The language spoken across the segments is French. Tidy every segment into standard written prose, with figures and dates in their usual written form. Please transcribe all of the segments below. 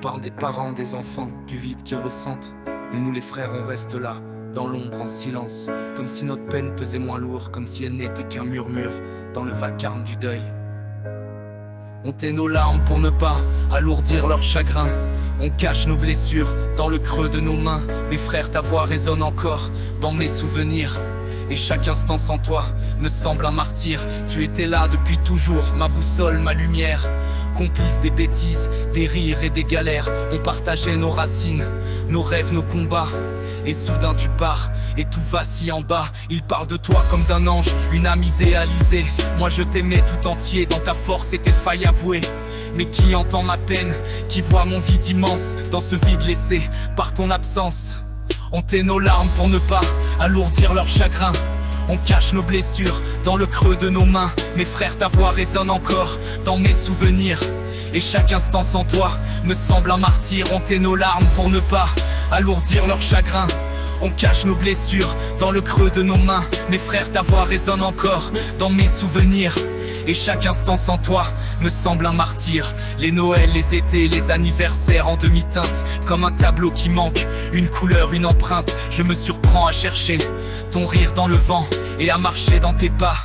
parle des parents, des enfants, du vide qu'ils ressentent. Mais nous les frères, on reste là, dans l'ombre, en silence, comme si notre peine pesait moins lourd, comme si elle n'était qu'un murmure dans le vacarme du deuil. On tait nos larmes pour ne pas alourdir leur chagrin. On cache nos blessures dans le creux de nos mains. Mes frères, ta voix résonne encore dans mes souvenirs. Et chaque instant sans toi me semble un martyr. Tu étais là depuis toujours, ma boussole, ma lumière. Complice des bêtises, des rires et des galères. On partageait nos racines, nos rêves, nos combats. Et soudain tu pars, et tout vacille en bas. Il parle de toi comme d'un ange, une âme idéalisée. Moi je t'aimais tout entier, dans ta force et tes failles avouées. Mais qui entend ma peine, qui voit mon vide immense, dans ce vide laissé par ton absence. On tait nos larmes pour ne pas alourdir leur chagrin. On cache nos blessures dans le creux de nos mains. Mes frères, ta voix résonne encore dans mes souvenirs. Et chaque instant sans toi me semble un martyr. On tait nos larmes pour ne pas alourdir leur chagrin. On cache nos blessures dans le creux de nos mains. Mes frères, ta voix résonne encore dans mes souvenirs. Et chaque instant sans toi me semble un martyr. Les Noëls, les étés, les anniversaires en demi-teinte, comme un tableau qui manque, une couleur, une empreinte. Je me surprends à chercher ton rire dans le vent et à marcher dans tes pas.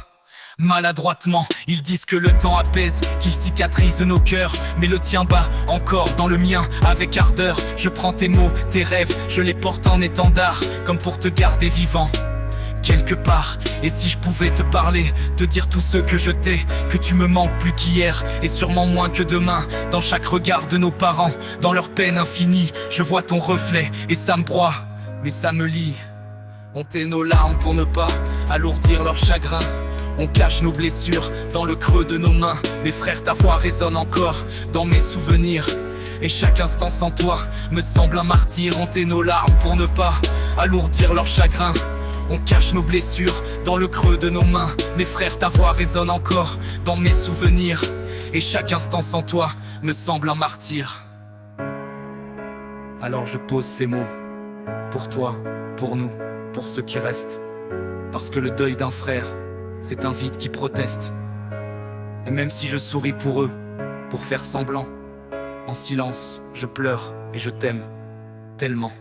Maladroitement, ils disent que le temps apaise, qu'il cicatrise nos cœurs. Mais le tien bat encore dans le mien avec ardeur. Je prends tes mots, tes rêves, je les porte en étendard, comme pour te garder vivant quelque part. Et si je pouvais te parler, te dire tout ce que je t'ai, que tu me manques plus qu'hier et sûrement moins que demain. Dans chaque regard de nos parents, dans leur peine infinie, je vois ton reflet et ça me broie, mais ça me lie. On tait nos larmes pour ne pas alourdir leur chagrin. On cache nos blessures dans le creux de nos mains. Mes frères, ta voix résonne encore dans mes souvenirs. Et chaque instant sans toi me semble un martyr. On tait nos larmes pour ne pas alourdir leur chagrin. On cache nos blessures dans le creux de nos mains. Mes frères, ta voix résonne encore dans mes souvenirs. Et chaque instant sans toi me semble un martyr. Alors je pose ces mots pour toi, pour nous, pour ceux qui restent. Parce que le deuil d'un frère, c'est un vide qui proteste. Et même si je souris pour eux, pour faire semblant, en silence, je pleure et je t'aime tellement.